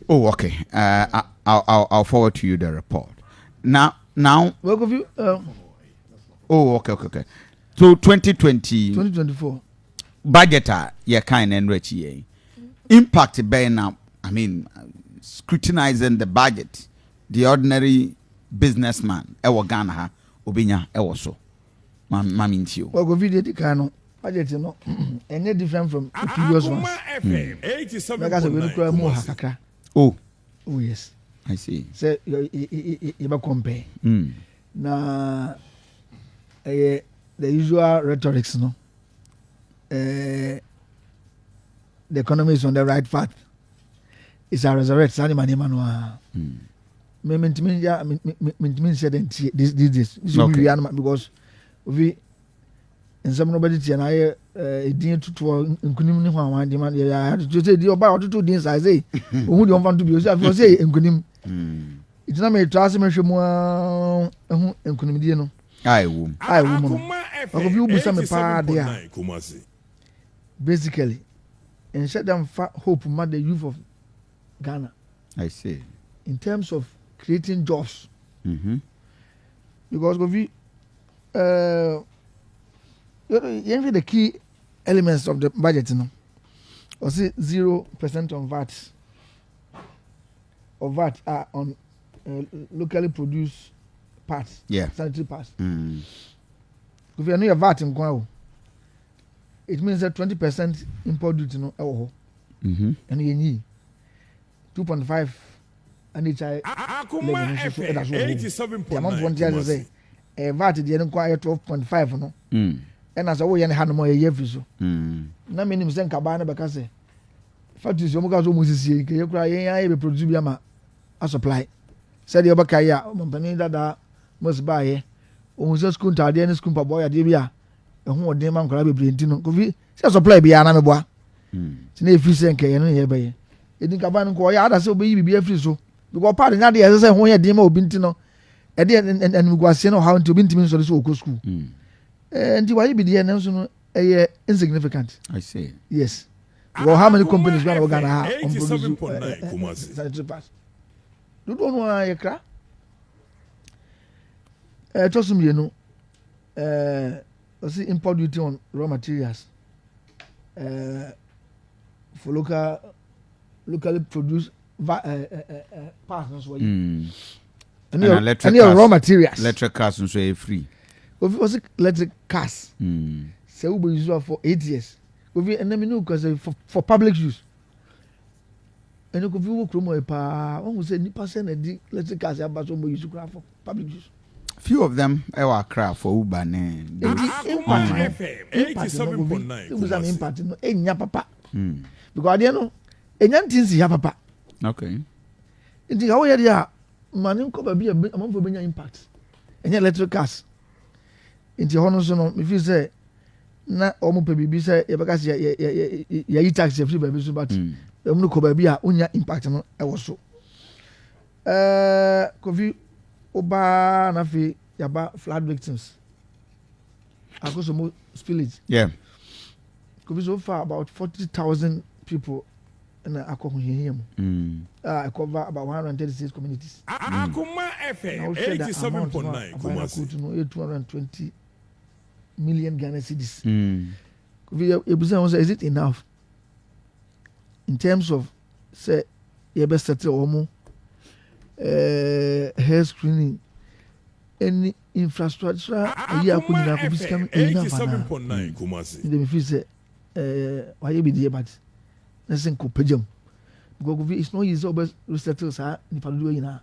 Oh, okay. I'll forward to you the report. Now. What of you? Oh, okay. So 2024 budget kind and rich impact by now. I mean, scrutinizing the budget, the ordinary businessman. Ewa Ghana ha obinya ewa so. Maminti you. What of you the kind budget no? Any different from the previous ones. Because we look more hakaka. Oh yes. I see. Say you compare. Na the usual rhetorics, no. The economy is on the right path. It's a resurrect. Sani mani manua. Me said this because we in some nobody and I didn't to inkunim ni one demand. Yeah, to say the about 2 days I say. Who don't want to be yourself? You say inkunim. It's not me trust me more inkunim di no. I woman. Of you be some part there. Basically, and set them hope for the youth of Ghana. I see. In terms of creating jobs. Because we the key elements of the budget, you know, or say 0% on VAT. Or VAT are on locally produced parts, sanitary parts. If you know your VAT in Kwao, it means that 20% import duty no and you need 2.5 and each I the amount one year say VAT the inquire 12.5 no and as a way and hand more a year for so na meaning sen kabana because factories you go almost see you cry be produce biama a supply said you baka ya company that must buy o so school tade and school boy ade bia ehun odin man kora bebre ntino ko fi say supply bia na me boa ti na free sen ke no ye be ye edin kabana ko ya ada say obeyi bibia free so because part na de say ho ye din ma obi ntino e de and we go say no how to obi ntimi so so go school and why be there now so insignificant. I see. Yes. Well, how many companies going to Ghana on produce sanitary pads? You don't know why you cry. Trust me, you know. See import duty on raw materials. For locally produced parts. And raw materials. Electric cars and so free. Was electric cars. Say we use for 8 years. We and me know because for public use. And you could view Chrome pa. One would say ni percent electric cars about so use for public use. Few of them ever craft for Uber name. Akoma FM 87.9. It was an impact no enya papa. Because they know enya things ya papa. Okay. Inti how you there man ko ba bi amon for benya impact. Enya electric cars. Inti hono so no me feel say na omo pe bibi say e beka say ya yi tax free ba bi so but omo ko ba bi a onya impact no e wo so kofi oba na fi yaba flood victims akoso mo spillage kofi so far about 40,000 people na akoho here I cover about 136 communities. Akoma FM 87.9 Kumasi 220 million Ghana cedis. Is it enough in terms of say you best settle health screening any infrastructure here could not be become enough. 87.9 Kumasi. The feel say why you be there but let's go pejam because it's not easy to resettle sir in Padu ina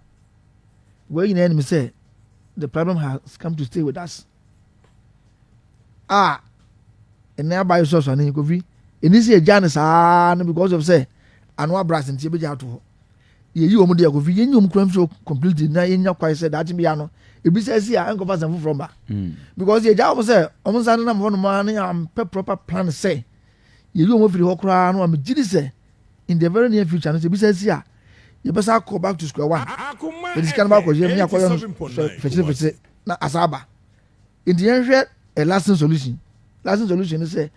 where you enemy say the problem has come to stay with us. And now by yourself, and you go be in this year, Janice, because of say, and what brass and Tibia to you, Omodia, go be in your crime completely. Now, in your quite said that to be ano. If he says, yeah, Uncle Pass and from back because your job was say, almost I don't know one money, I'm proper plan to say, you don't move the whole crown, I'm a giddy say, in the very near future, and if he says, yeah, you best go back to square one. It is kind of because you're facility na Asaba. In the end, a lasting solution. Lasting solution is say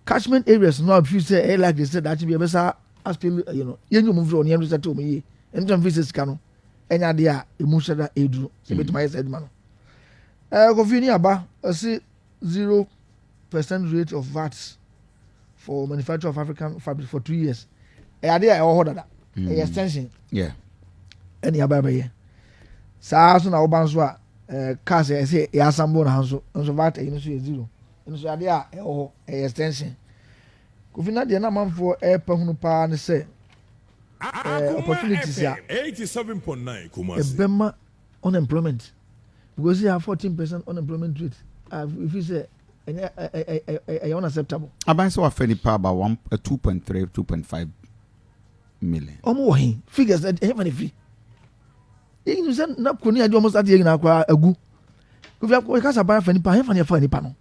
catchment areas no if you say like they said that you be better aspect yɛn nyɛ ɔmo firi ɔno yɛn nso sɛ ɔmo yie ɛno tɛn fi sɛ sika no ɛnya adeɛ a emu hyɛ da eduru sɛ ebi tuma yɛ sɛ ɛduma no kofi ni aba ɛsi 0% rate of VAT for manufacture of African fabric for 2 years ɛyɛ adeɛ a ɛwɔ hɔ dada ɛyɛ extension ɛni aba bɛyɛ saa so na ɔba nso a cars ɛsɛ yɛ asambo na nso VAT ɛyi nso yɛ 0 nso adeɛ a ɛwɔ hɔ ɛyɛ extension kofi na deɛ na amanfoɔ ɛɛpɛ hunu paa ne sɛ opportunities a 87.9 Kumasi. ɛbɛma unemployment because you have 14% unemployment rate if you say ɛyɛ unacceptable. Aban sɛ wafɛ nipa about 2.3 2.5 million. ɔmo wɔ hin figures ɛyɛ fani fi yɛn sɛ na kò ní adi ɔmo start yɛ nyinaa kora agu kofi akɔ kasa ban fɛ nipa ɛyɛ fani ɛfa nipa no